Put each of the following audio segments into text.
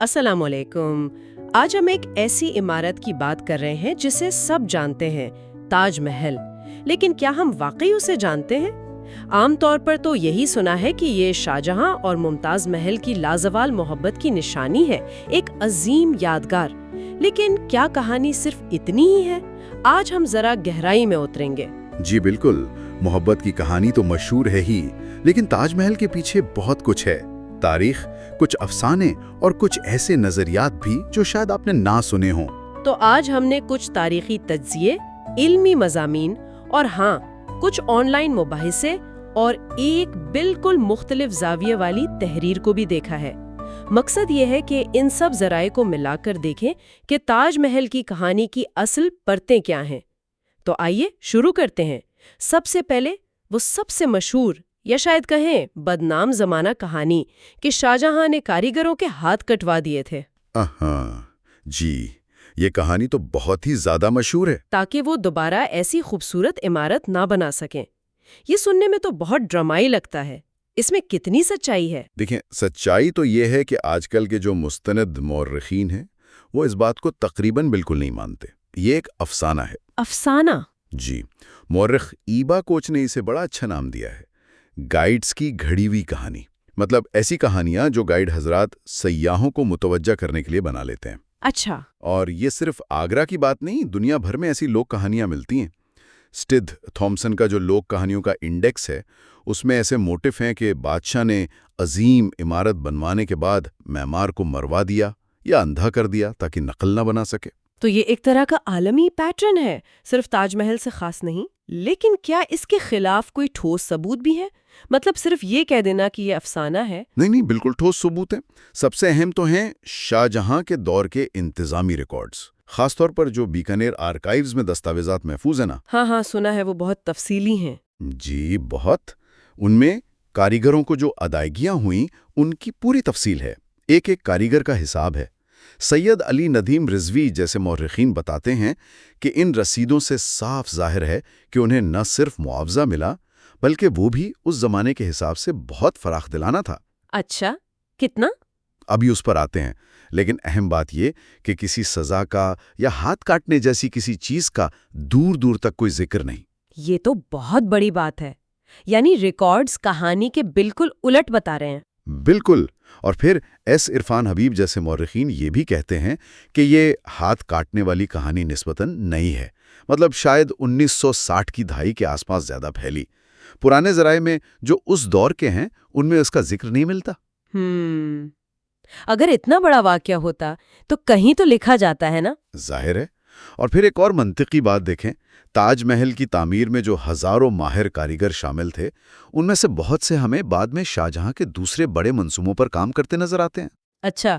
السلام علیکم۔ آج ہم ایک ایسی عمارت کی بات کر رہے ہیں جسے سب جانتے ہیں، تاج محل۔ لیکن کیا ہم واقعی اسے جانتے ہیں؟ عام طور پر تو یہی سنا ہے کہ یہ شاہجہاں اور ممتاز محل کی لازوال محبت کی نشانی ہے، ایک عظیم یادگار۔ لیکن کیا کہانی صرف اتنی ہی ہے؟ آج ہم ذرا گہرائی میں اتریں گے۔ جی بالکل، محبت کی کہانی تو مشہور ہے ہی، لیکن تاج محل کے پیچھے بہت کچھ ہے۔ تاریخ، کچھ افسانے اور کچھ ایسے نظریات بھی جو شاید آپ نے نہ سنے ہوں۔ تو آج ہم نے کچھ تاریخی تجزیے، علمی مضامین اور ہاں کچھ آن لائن مباحثے اور ایک بالکل مختلف زاویے والی تحریر کو بھی دیکھا ہے۔ مقصد یہ ہے کہ ان سب ذرائع کو ملا کر دیکھیں کہ تاج محل کی کہانی کی اصل پرتیں کیا ہیں۔ تو آئیے شروع کرتے ہیں۔ سب سے پہلے وہ سب سے مشہور یا شاید کہیں بدنام زمانہ کہانی کہ شاہجہاں نے کاریگروں کے ہاتھ کٹوا دیے تھے۔ جی، یہ کہانی تو بہت ہی زیادہ مشہور ہے۔ تاکہ وہ دوبارہ ایسی خوبصورت عمارت نہ بنا سکیں۔ یہ سننے میں تو بہت ڈرامائی لگتا ہے، اس میں کتنی سچائی ہے؟ دیکھیں، سچائی تو یہ ہے کہ آج کل کے جو مستند مورخین ہیں وہ اس بات کو تقریباً بالکل نہیں مانتے۔ یہ ایک افسانہ ہے۔ افسانہ؟ جی، مورخ ایبا کوچ نے اسے بڑا اچھا نام دیا ہے، گائیڈز کی گھڑی ہوئی کہانی۔ مطلب ایسی کہانیاں جو گائیڈ حضرات سیاحوں کو متوجہ کرنے کے لیے بنا لیتے ہیں۔ اچھا۔ اور یہ صرف آگرہ کی بات نہیں، دنیا بھر میں ایسی لوک کہانیاں ملتی ہیں۔ سٹیدھ تھامسن کا جو لوک کہانیوں کا انڈیکس ہے، اس میں ایسے موٹف ہیں کہ بادشاہ نے عظیم عمارت بنوانے کے بعد معمار کو مروا دیا یا اندھا کر دیا تاکہ نقل نہ بنا سکے۔ تو یہ ایک طرح کا عالمی پیٹرن ہے، صرف تاج محل سے خاص نہیں۔ لیکن کیا اس کے خلاف کوئی ٹھوس ثبوت بھی ہے؟ مطلب صرف یہ کہہ دینا کہ یہ افسانہ ہے؟ نہیں، بالکل ٹھوس ثبوت ہیں۔ سب سے اہم تو ہیں شاہجہاں کے دور کے انتظامی ریکارڈز، خاص طور پر جو بیکانیر آرکائیوز میں دستاویزات محفوظ ہیں نا۔ ہاں سنا ہے، وہ بہت تفصیلی ہیں۔ جی بہت۔ ان میں کاریگروں کو جو ادائیگیاں ہوئیں ان کی پوری تفصیل ہے، ایک ایک کاریگر کا حساب ہے۔ سید علی ندیم رضوی جیسے مورخین بتاتے ہیں کہ ان رسیدوں سے صاف ظاہر ہے کہ انہیں نہ صرف معاوضہ ملا بلکہ وہ بھی اس زمانے کے حساب سے بہت فراخ دلانہ تھا۔ اچھا، کتنا؟ ابھی اس پر آتے ہیں، لیکن اہم بات یہ کہ کسی سزا کا یا ہاتھ کاٹنے جیسی کسی چیز کا دور دور تک کوئی ذکر نہیں۔ یہ تو بہت بڑی بات ہے، یعنی ریکارڈز کہانی کے بالکل الٹ بتا رہے ہیں۔ بالکل۔ اور پھر ایس عرفان حبیب جیسے مورخین یہ بھی کہتے ہیں کہ یہ ہاتھ کاٹنے والی کہانی نسبتاً نئی ہے، مطلب شاید 1960 کی دہائی کے آس پاس زیادہ پھیلی۔ پرانے ذرائع میں جو اس دور کے ہیں ان میں اس کا ذکر نہیں ملتا۔ اگر اتنا بڑا واقعہ ہوتا تو کہیں تو لکھا جاتا ہے نا؟ ظاہر ہے۔ اور پھر ایک اور منطقی بات دیکھیں، تاج محل کی تعمیر میں جو ہزاروں ماہر کاریگر شامل تھے، ان میں سے بہت سے ہمیں بعد میں شاہجہاں کے دوسرے بڑے منصوبوں پر کام کرتے نظر آتے ہیں۔ اچھا،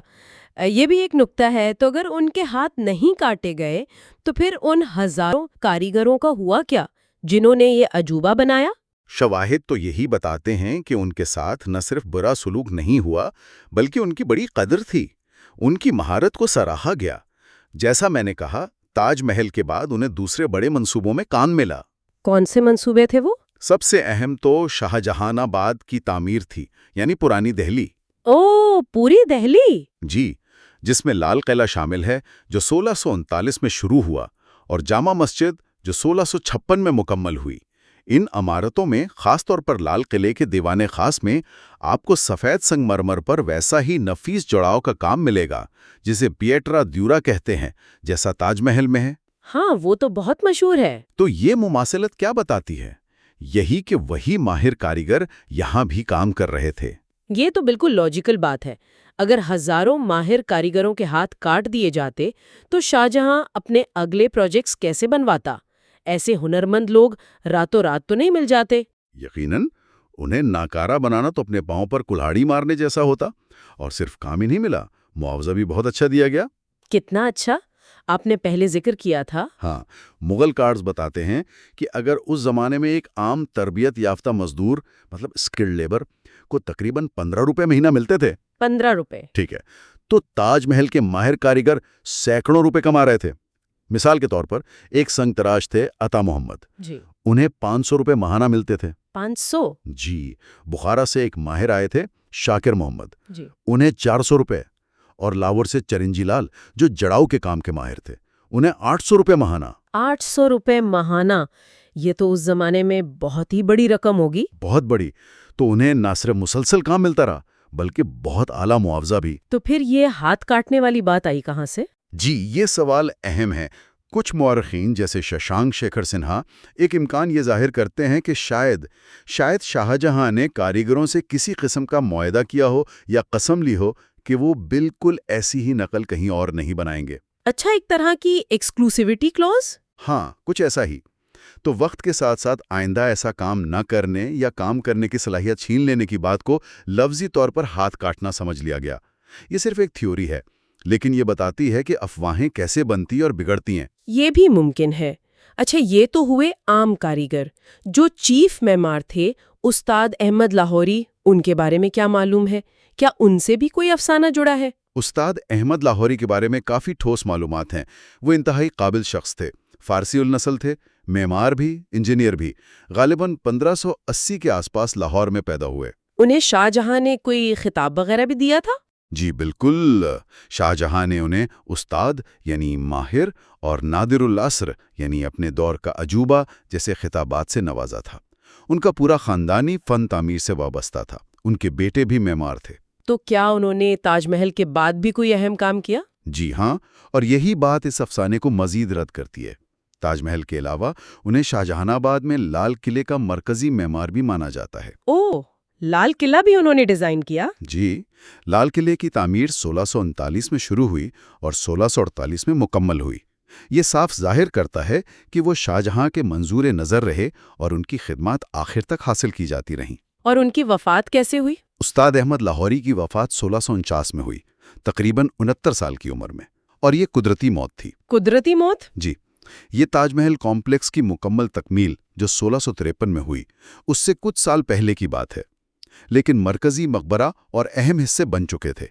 یہ بھی ایک نکتہ ہے۔ تو اگر ان کے ہاتھ نہیں کاٹے گئے تو پھر ان ہزاروں کاریگروں کا ہوا کیا جنہوں نے یہ عجوبہ بنایا؟ شواہد تو یہی بتاتے ہیں کہ ان کے ساتھ نہ صرف برا سلوک نہیں ہوا بلکہ ان کی بڑی قدر تھی، ان کی مہارت کو سراہا گیا۔ جیسا میں نے کہا، تاج محل کے بعد انہیں دوسرے بڑے منصوبوں میں کام ملا۔ کون سے منصوبے تھے وہ؟ سب سے اہم تو شاہجہان آباد کی تعمیر تھی، یعنی پرانی دہلی۔ پوری دہلی؟ جی، جس میں لال قلعہ شامل ہے جو 1639 میں شروع ہوا اور جامع مسجد جو 1656 میں مکمل ہوئی۔ ان عمارتوں میں خاص طور پر لال قلعے کے دیوان خاص میں آپ کو سفید سنگ مرمر پر ویسا ہی نفیس جڑاؤ کا کام ملے گا جسے پیٹرا دیورا کہتے ہیں، جیسا تاج محل میں ہے۔ ہاں، وہ تو بہت مشہور ہے۔ تو یہ مماثلت کیا بتاتی ہے؟ یہی کہ وہی ماہر کاریگر یہاں بھی کام کر رہے تھے۔ یہ تو بالکل لاجیکل بات ہے۔ اگر ہزاروں ماہر کاریگروں کے ہاتھ کاٹ دیے جاتے تو شاہجہاں اپنے اگلے پروجیکٹس کیسے بنواتا؟ ایسے ہنرمند لوگ راتوں رات تو نہیں مل جاتے۔ یقیناً، انہیں ناکارہ بنانا تو اپنے پاؤں پر کلہاڑی مارنے جیسا ہوتا۔ اور صرف کام ہی نہیں ملا، معاوضہ بھی بہت اچھا دیا گیا۔ کتنا اچھا؟ آپ نے پہلے ذکر کیا تھا۔ ہاں، مغل کارڈز بتاتے ہیں کہ اگر اس زمانے میں ایک عام تربیت یافتہ مزدور مطلب اسکلڈ لیبر کو تقریباً 15 روپے مہینہ ملتے تھے۔ 15 روپے؟ ٹھیک ہے، تو تاج محل کے ماہر کاریگر سینکڑوں روپے کما رہے تھے۔ مثال کے طور پر ایک سنگ تراش تھے عطا محمد، جی، انہیں 500 روپے ماہانہ ملتے تھے۔ 500؟ جی، بخارا سے ایک ماہر آئے تھے شاکر محمد، جی، انہیں 400 روپے۔ اور لاہور سے چرنجی لال جو جڑاؤ کے کام کے ماہر تھے، انہیں 800 روپے ماہانہ۔ 800 روپے ماہانہ، یہ تو اس زمانے میں بہت ہی بڑی رقم ہوگی۔ بہت بڑی۔ تو انہیں نہ صرف مسلسل کام ملتا رہا بلکہ بہت اعلیٰ معاوضہ بھی۔ تو پھر یہ ہاتھ کاٹنے والی بات آئی کہاں سے؟ جی، یہ سوال اہم ہے۔ کچھ مورخین جیسے ششانک شیکھر سنہا ایک امکان یہ ظاہر کرتے ہیں کہ شاید شاہ جہاں نے کاریگروں سے کسی قسم کا معاہدہ کیا ہو یا قسم لی ہو کہ وہ بالکل ایسی ہی نقل کہیں اور نہیں بنائیں گے۔ اچھا، ایک طرح کی ایکسکلوسیوٹی کلوز؟ ہاں، کچھ ایسا ہی۔ تو وقت کے ساتھ ساتھ آئندہ ایسا کام نہ کرنے یا کام کرنے کی صلاحیت چھین لینے کی بات کو لفظی طور پر ہاتھ کاٹنا سمجھ لیا گیا۔ یہ صرف ایک تھیوری ہے، لیکن یہ بتاتی ہے کہ افواہیں کیسے بنتی اور بگڑتی ہیں۔ یہ بھی ممکن ہے۔ اچھا، یہ تو ہوئے عام کاریگر۔ جو چیف معمار تھے استاد احمد لاہوری، ان کے بارے میں کیا معلوم ہے؟ کیا ان سے بھی کوئی افسانہ جڑا ہے؟ استاد احمد لاہوری کے بارے میں کافی ٹھوس معلومات ہیں۔ وہ انتہائی قابل شخص تھے، فارسی النسل تھے، معمار بھی، انجینئر بھی۔ غالباً 1580 کے آس پاس لاہور میں پیدا ہوئے۔ انہیں شاہ جہاں نے کوئی خطاب وغیرہ بھی دیا تھا؟ جی بالکل، شاہ جہاں نے انہیں استاد یعنی ماہر اور نادر العصر یعنی اپنے دور کا عجوبہ جیسے خطابات سے نوازا تھا۔ ان کا پورا خاندانی فن تعمیر سے وابستہ تھا۔ ان کے بیٹے بھی معمار تھے۔ تو کیا انہوں نے تاج محل کے بعد بھی کوئی اہم کام کیا؟ جی ہاں، اور یہی بات اس افسانے کو مزید رد کرتی ہے۔ تاج محل کے علاوہ انہیں شاہجہان آباد میں لال قلعے کا مرکزی معمار بھی مانا جاتا ہے۔ اوہ، لال قلعہ بھی انہوں نے ڈیزائن کیا؟ جی، لال قلعے کی تعمیر 1639 میں شروع ہوئی اور 1648 میں مکمل ہوئی۔ یہ صاف ظاہر کرتا ہے کہ وہ شاہجہاں کے منظور نظر رہے اور ان کی خدمات آخر تک حاصل کی جاتی رہیں۔ اور ان کی وفات کیسے ہوئی؟ استاد احمد لاہوری کی وفات 1649 میں ہوئی، تقریباً 69 سال کی عمر میں، اور یہ قدرتی موت تھی۔ قدرتی موت؟ جی، یہ تاج محل کمپلیکس کی مکمل تکمیل جو 1653 میں ہوئی، اس سے کچھ سال پہلے کی بات ہے، لیکن مرکزی مقبرہ اور اہم حصے بن چکے تھے۔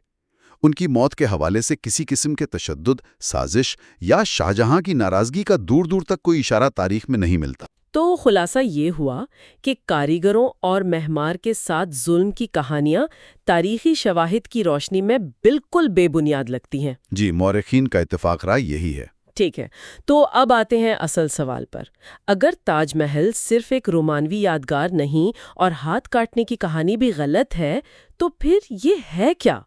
ان کی موت کے حوالے سے کسی قسم کے تشدد، سازش یا شاہجہاں کی ناراضگی کا دور دور تک کوئی اشارہ تاریخ میں نہیں ملتا۔ تو خلاصہ یہ ہوا کہ کاریگروں اور معمار کے ساتھ ظلم کی کہانیاں تاریخی شواہد کی روشنی میں بالکل بے بنیاد لگتی ہیں۔ جی، مورخین کا اتفاق رائے یہی ہے۔ ٹھیک ہے، تو اب آتے ہیں اصل سوال پر۔ اگر تاج محل صرف ایک رومانوی یادگار نہیں اور ہاتھ کاٹنے کی کہانی بھی غلط ہے، تو پھر یہ ہے کیا؟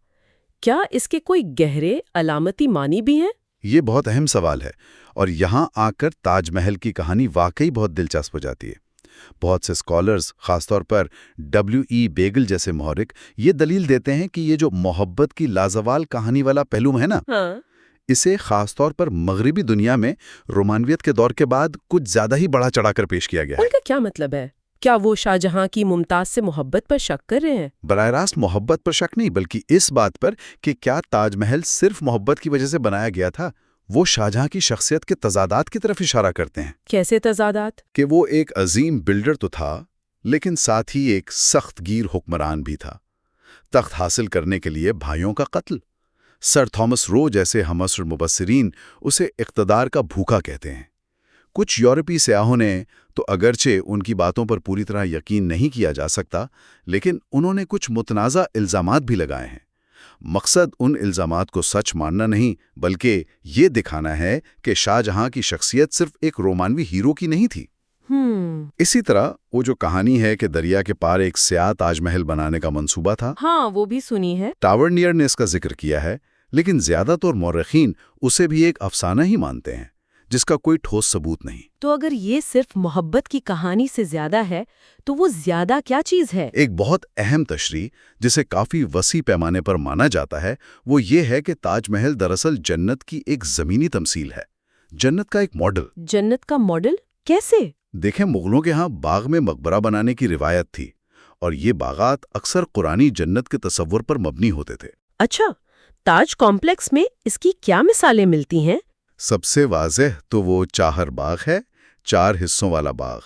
کیا اس کے کوئی گہرے علامتی معنی بھی ہیں؟ یہ بہت اہم سوال ہے، اور یہاں آ کر تاج محل کی کہانی واقعی بہت دلچسپ ہو جاتی ہے۔ بہت سے اسکالرز، خاص طور پر W.E. بیگل جیسے محرک، یہ دلیل دیتے ہیں کہ یہ جو محبت کی لازوال کہانی والا پہلو ہے نا، اسے خاص طور پر مغربی دنیا میں رومانویت کے دور کے بعد کچھ زیادہ ہی بڑا چڑھا کر پیش کیا گیا ہے۔ ان کا کیا مطلب ہے؟ کیا وہ شاہجہاں کی ممتاز سے محبت پر شک کر رہے ہیں؟ براہ راست محبت پر شک نہیں، بلکہ اس بات پر کہ کیا تاج محل صرف محبت کی وجہ سے بنایا گیا تھا۔ وہ شاہجہاں کی شخصیت کے تضادات کی طرف اشارہ کرتے ہیں۔ کیسے تضادات؟ کہ وہ ایک عظیم بلڈر تو تھا، لیکن ساتھ ہی ایک سخت گیر حکمران بھی تھا۔ تخت حاصل کرنے کے لیے بھائیوں کا قتل۔ سر تھامس رو جیسے ہمعصر مبصرین اسے اقتدار کا بھوکا کہتے ہیں۔ کچھ یورپی سیاحوں نے تو اگرچہ ان کی باتوں پر پوری طرح یقین نہیں کیا جا سکتا، لیکن انہوں نے کچھ متنازع الزامات بھی لگائے ہیں۔ مقصد ان الزامات کو سچ ماننا نہیں، بلکہ یہ دکھانا ہے کہ شاہ جہاں کی شخصیت صرف ایک رومانوی ہیرو کی نہیں تھی۔ اسی طرح وہ جو کہانی ہے کہ دریا کے پار ایک سیاہ تاج محل بنانے کا منصوبہ تھا، ہاں وہ بھی سنی ہے۔ ٹاورنیئر نے اس کا ذکر کیا ہے، لیکن زیادہ تر مورخین اسے بھی ایک افسانہ ہی مانتے ہیں جس کا کوئی ٹھوس ثبوت نہیں۔ تو اگر یہ صرف محبت کی کہانی سے زیادہ ہے تو وہ زیادہ کیا چیز ہے؟ ایک بہت اہم تشریح جسے کافی وسیع پیمانے پر مانا جاتا ہے وہ یہ ہے کہ تاج محل دراصل جنت کی ایک زمینی تمثیل ہے، جنت کا ایک ماڈل۔ جنت کا ماڈل کیسے؟ دیکھیں، مغلوں کے ہاں باغ میں مقبرہ بنانے کی روایت تھی، اور یہ باغات اکثر قرآنی جنت کے تصور پر مبنی ہوتے تھے۔ اچھا، تاج کمپلیکس میں اس کی کیا مثالیں ملتی ہیں؟ سب سے واضح تو وہ چاہر باغ ہے، 4 حصوں والا باغ۔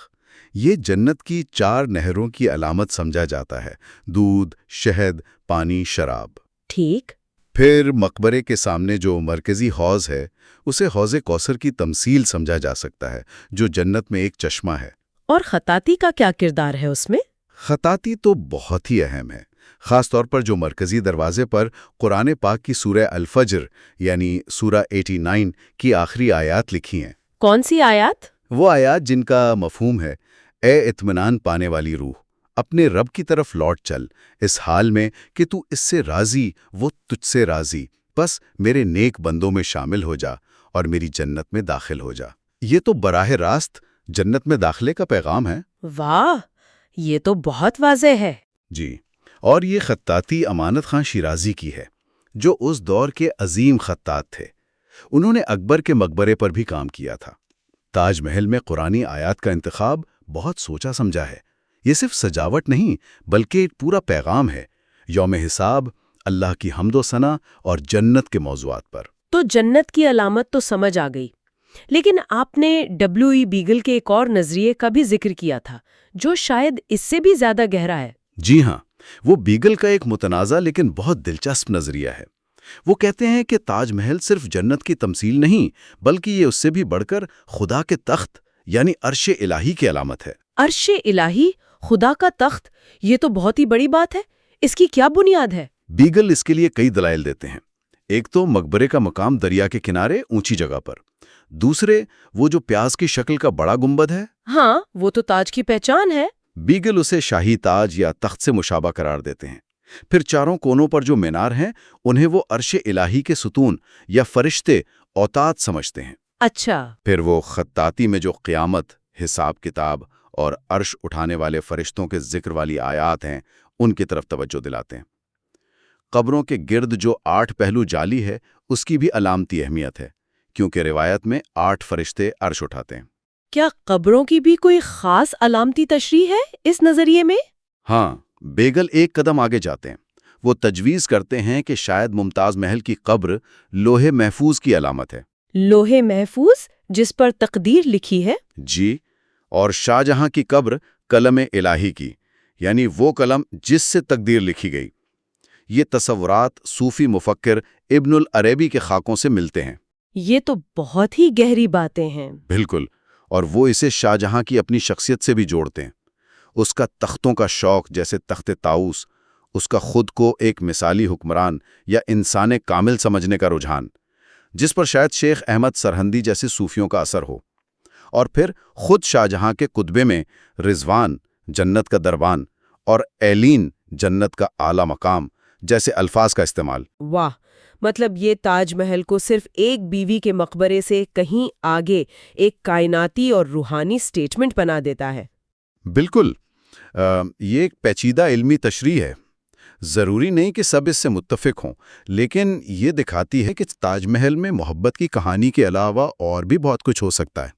یہ جنت کی 4 نہروں کی علامت سمجھا جاتا ہے: دودھ، شہد، پانی، شراب۔ ٹھیک۔ پھر مقبرے کے سامنے جو مرکزی حوض ہے اسے حوض کوثر کی تمثیل سمجھا جا سکتا ہے، جو جنت میں ایک چشمہ ہے۔ اور خطاطی کا کیا کردار ہے اس میں؟ خطاطی تو بہت ہی اہم ہے۔ خاص طور پر جو مرکزی دروازے پر قرآن پاک کی سورہ الفجر یعنی سورہ 89 کی آخری آیات لکھی ہیں۔ کون سی آیات؟ وہ آیات جن کا مفہوم ہے اے اطمینان پانے والی روح، اپنے رب کی طرف لوٹ چل، اس حال میں کہ تو اس سے راضی، وہ تجھ سے راضی، بس میرے نیک بندوں میں شامل ہو جا اور میری جنت میں داخل ہو جا۔ یہ تو براہ راست جنت میں داخلے کا پیغام ہے۔ واہ، یہ تو بہت واضح ہے۔ جی، اور یہ خطاطی امانت خان شیرازی کی ہے، جو اس دور کے عظیم خطاط تھے۔ انہوں نے اکبر کے مقبرے پر بھی کام کیا تھا۔ تاج محل میں قرآنی آیات کا انتخاب بہت سوچا سمجھا ہے۔ یہ صرف سجاوٹ نہیں بلکہ ایک پورا پیغام ہے، یوم حساب، اللہ کی حمد و ثنا اور جنت کے موضوعات پر۔ تو جنت کی علامت تو سمجھ آ گئی، لیکن آپ نے W.E. بیگل کے ایک اور نظریے کا بھی ذکر کیا تھا جو شاید اس سے بھی زیادہ گہرا ہے۔ جی ہاں، وہ بیگل کا ایک متنازع لیکن بہت دلچسپ نظریہ ہے۔ وہ کہتے ہیں کہ تاج محل صرف جنت کی تمثیل نہیں بلکہ یہ اس سے بھی بڑھ کر خدا کے تخت یعنی عرش الہی کی علامت ہے۔ عرش الہی، خدا کا تخت، یہ تو بہت ہی بڑی بات ہے۔ اس کی کیا بنیاد ہے؟ بیگل اس کے لیے کئی دلائل دیتے ہیں۔ ایک تو مقبرے کا مقام دریا کے کنارے اونچی جگہ پر، دوسرے وہ جو پیاز کی شکل کا بڑا گنبد ہے، ہاں وہ تو تاج کی پہچان ہے۔ بیگل اسے شاہی تاج یا تخت سے مشابہ قرار دیتے ہیں۔ پھر چاروں کونوں پر جو مینار ہیں انہیں وہ عرش الہی کے ستون یا فرشتے اوتاد سمجھتے ہیں۔ اچھا، پھر وہ خطاطی میں جو قیامت، حساب کتاب اور عرش اٹھانے والے فرشتوں کے ذکر والی آیات ہیں ان کی طرف توجہ دلاتے ہیں۔ قبروں کے گرد جو 8 پہلو جالی ہے اس کی بھی علامتی اہمیت ہے، کیونکہ روایت میں 8 فرشتے عرش اٹھاتے ہیں۔ کیا قبروں کی بھی کوئی خاص علامتی تشریح ہے اس نظریے میں؟ ہاں، بیگل ایک قدم آگے جاتے ہیں۔ وہ تجویز کرتے ہیں کہ شاید ممتاز محل کی قبر لوح محفوظ کی علامت ہے۔ لوح محفوظ جس پر تقدیر لکھی ہے؟ جی، اور شاہ جہاں کی قبر قلم الہی کی، یعنی وہ قلم جس سے تقدیر لکھی گئی۔ یہ تصورات صوفی مفکر ابن العربی کے خاکوں سے ملتے ہیں۔ یہ تو بہت ہی گہری باتیں ہیں۔ بالکل، اور وہ اسے شاہ جہاں کی اپنی شخصیت سے بھی جوڑتے ہیں۔ اس کا تختوں کا شوق جیسے تخت طاؤس، اس کا خود کو ایک مثالی حکمران یا انسان کامل سمجھنے کا رجحان، جس پر شاید شیخ احمد سرہندی جیسے صوفیوں کا اثر ہو۔ اور پھر خود شاہ جہاں کے کتبے میں رضوان، جنت کا دربان، اور ایلین، جنت کا اعلیٰ مقام جیسے الفاظ کا استعمال۔ واہ، مطلب یہ تاج محل کو صرف ایک بیوی کے مقبرے سے کہیں آگے ایک کائناتی اور روحانی سٹیٹمنٹ بنا دیتا ہے۔ بالکل، یہ ایک پیچیدہ علمی تشریح ہے۔ ضروری نہیں کہ سب اس سے متفق ہوں، لیکن یہ دکھاتی ہے کہ تاج محل میں محبت کی کہانی کے علاوہ اور بھی بہت کچھ ہو سکتا ہے۔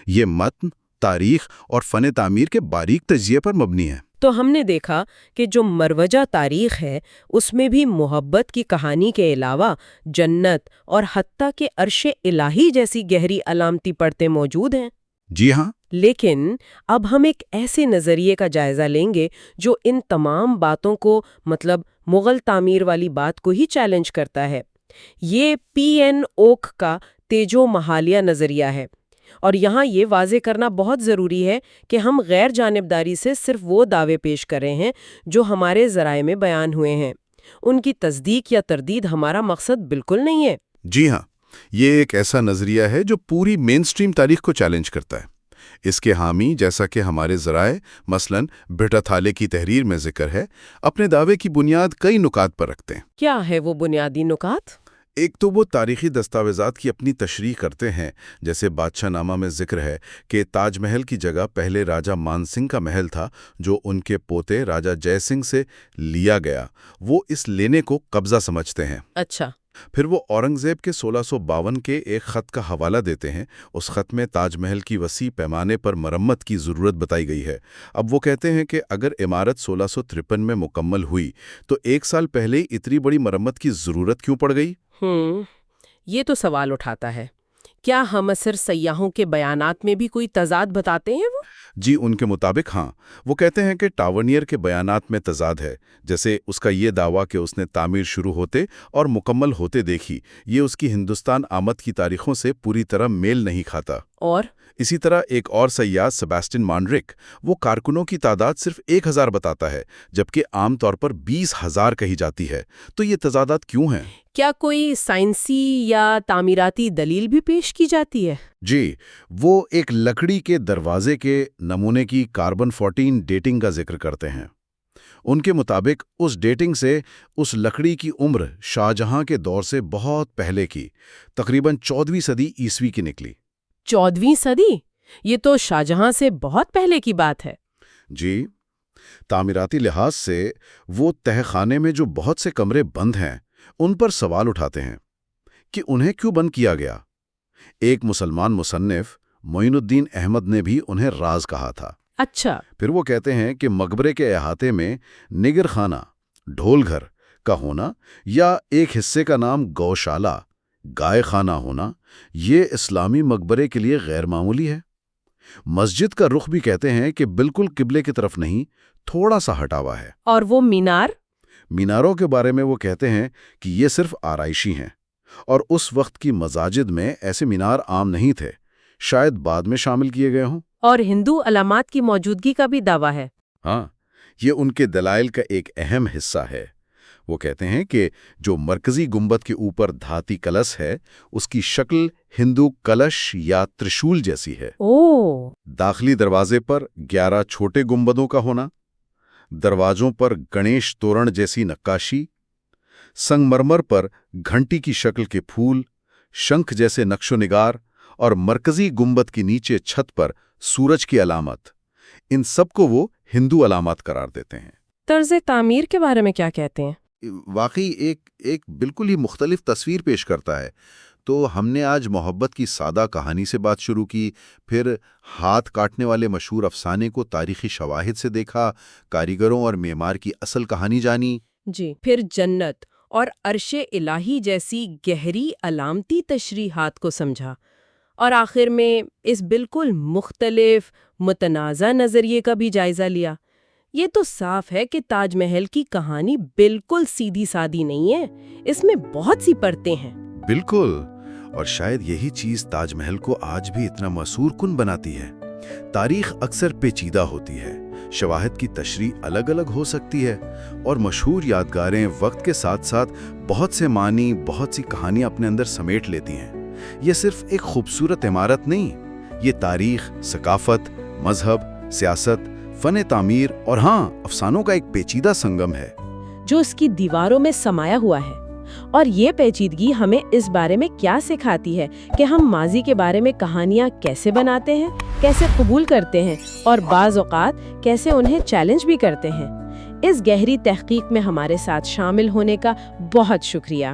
یہ متن، تاریخ اور فن تعمیر کے باریک تجزیے پر مبنی ہے۔ تو ہم نے دیکھا کہ جو مروجہ تاریخ ہے اس میں بھی محبت کی کہانی کے علاوہ جنت اور حتیٰ کہ عرش الہی جیسی گہری علامتی پرتیں موجود ہیں۔ جی ہاں، لیکن اب ہم ایک ایسے نظریے کا جائزہ لیں گے جو ان تمام باتوں کو مطلب مغل تعمیر والی بات کو ہی چیلنج کرتا ہے۔ یہ P.N. اوک کا تیجو محالیہ نظریہ ہے، اور یہاں یہ واضح کرنا بہت ضروری ہے کہ ہم غیر جانبداری سے صرف وہ دعوے پیش کر رہے ہیں جو ہمارے ذرائع میں بیان ہوئے ہیں۔ ان کی تصدیق یا تردید ہمارا مقصد بالکل نہیں ہے۔ جی ہاں، یہ ایک ایسا نظریہ ہے جو پوری مین سٹریم تاریخ کو چیلنج کرتا ہے۔ اس کے حامی، جیسا کہ ہمارے ذرائع مثلاً بھٹا تھالے کی تحریر میں ذکر ہے، اپنے دعوے کی بنیاد کئی نکات پر رکھتے ہیں۔ کیا ہے وہ بنیادی نکات؟ ایک تو وہ تاریخی دستاویزات کی اپنی تشریح کرتے ہیں، جیسے بادشاہ نامہ میں ذکر ہے کہ تاج محل کی جگہ پہلے راجہ مان سنگھ کا محل تھا جو ان کے پوتے راجہ جے سنگھ سے لیا گیا۔ وہ اس لینے کو قبضہ سمجھتے ہیں۔ اچھا، پھر وہ اورنگزیب کے 1652 کے ایک خط کا حوالہ دیتے ہیں۔ اس خط میں تاج محل کی وسیع پیمانے پر مرمت کی ضرورت بتائی گئی ہے۔ اب وہ کہتے ہیں کہ اگر عمارت 1653 میں مکمل ہوئی تو 1 سال پہلے ہی اتنی بڑی مرمت کی ضرورت کیوں پڑ گئی؟ یہ تو سوال اٹھاتا ہے، کیا ہم عصر سیاحوں کے بیانات میں بھی کوئی تضاد بتاتے ہیں وہ؟ جی، ان کے مطابق ہاں۔ وہ کہتے ہیں کہ ٹاورنیئر کے بیانات میں تضاد ہے، جیسے اس کا یہ دعویٰ کہ اس نے تعمیر شروع ہوتے اور مکمل ہوتے دیکھی، یہ اس کی ہندوستان آمد کی تاریخوں سے پوری طرح میل نہیں کھاتا۔ اور اسی طرح ایک اور سیاح سیباسٹین مانڈرک، وہ کارکنوں کی تعداد صرف 1000 بتاتا ہے، جبکہ عام طور پر 20,000 کہی جاتی ہے۔ تو یہ تضادات کیوں ہیں؟ کیا کوئی سائنسی یا تعمیراتی دلیل بھی پیش کی جاتی ہے؟ جی، وہ ایک لکڑی کے دروازے کے نمونے کی کاربن 14 ڈیٹنگ کا ذکر کرتے ہیں۔ ان کے مطابق اس ڈیٹنگ سے اس لکڑی کی عمر شاہجہاں کے دور سے بہت پہلے کی، تقریباً 14ویں صدی عیسوی کی نکلی۔ 14ویں صدی؟ یہ تو شاہجہاں سے بہت پہلے کی بات ہے۔ جی، تعمیراتی لحاظ سے وہ تہہ خانے میں جو بہت سے کمرے بند ہیں، ان پر سوال اٹھاتے ہیں کہ انہیں کیوں بند کیا گیا۔ ایک مسلمان مصنف معین الدین احمد نے بھی انہیں راز کہا تھا۔ اچھا۔ پھر وہ کہتے ہیں کہ مقبرے کے احاطے میں نگر خانہ، ڈھول گھر کا ہونا یا ایک حصے کا نام گوشالہ، گائے خانہ ہونا، یہ اسلامی مقبرے کے لیے غیر معمولی ہے۔ مسجد کا رخ بھی کہتے ہیں کہ بالکل قبلے کی طرف نہیں، تھوڑا سا ہٹا ہوا ہے۔ اور وہ مینار؟ میناروں کے بارے میں وہ کہتے ہیں کہ یہ صرف آرائشی ہیں، اور اس وقت کی مساجد میں ایسے مینار عام نہیں تھے، شاید بعد میں شامل کیے گئے ہوں۔ اور ہندو علامات کی موجودگی کا بھی دعویٰ ہے۔ ہاں، یہ ان کے دلائل کا ایک اہم حصہ ہے۔ وہ کہتے ہیں کہ جو مرکزی گنبد کے اوپر دھاتی کلش ہے، اس کی شکل ہندو کلش یا ترشول جیسی ہے۔ اوہ! داخلی دروازے پر 11 چھوٹے گنبدوں کا ہونا، دروازوں پر گنیش توڑ جیسی نقاشی، سنگ مرمر پر گھنٹی کی شکل کے پھول، شنکھ جیسے نقش و نگار، اور مرکزی گنبد کی نیچے چھت پر سورج کی علامت، ان سب کو وہ ہندو علامات قرار دیتے ہیں۔ طرز تعمیر کے بارے میں کیا کہتے ہیں؟ واقعی ایک بالکل ہی مختلف تصویر پیش کرتا ہے۔ تو ہم نے آج محبت کی سادہ کہانی سے بات شروع کی، پھر ہاتھ کاٹنے والے مشہور افسانے کو تاریخی شواہد سے دیکھا، کاریگروں اور معمار کی اصل کہانی جانی۔ جی، پھر جنت اور عرش الہی جیسی گہری علامتی تشریحات کو سمجھا، اور آخر میں اس بالکل مختلف متنازع نظریے کا بھی جائزہ لیا۔ یہ تو صاف ہے کہ تاج محل کی کہانی بالکل سیدھی سادی نہیں ہے، اس میں بہت سی پرتیں ہیں۔ بالکل، اور شاید یہی چیز تاج محل کو آج بھی اتنا مسحور کن بناتی ہے۔ تاریخ اکثر پیچیدہ ہوتی ہے، شواہد کی تشریح الگ الگ ہو سکتی ہے، اور مشہور یادگاریں وقت کے ساتھ ساتھ بہت سے معنی، بہت سی کہانیاں اپنے اندر سمیٹ لیتی ہیں۔ یہ صرف ایک خوبصورت عمارت نہیں، یہ تاریخ، ثقافت، مذہب، سیاست، فن تعمیر اور ہاں، افسانوں کا ایک پیچیدہ سنگم ہے جو اس کی دیواروں میں سمایا ہوا ہے۔ اور یہ پیچیدگی ہمیں اس بارے میں کیا سکھاتی ہے کہ ہم ماضی کے بارے میں کہانیاں کیسے بناتے ہیں، کیسے قبول کرتے ہیں، اور بعض اوقات کیسے انہیں چیلنج بھی کرتے ہیں۔ اس گہری تحقیق میں ہمارے ساتھ شامل ہونے کا بہت شکریہ۔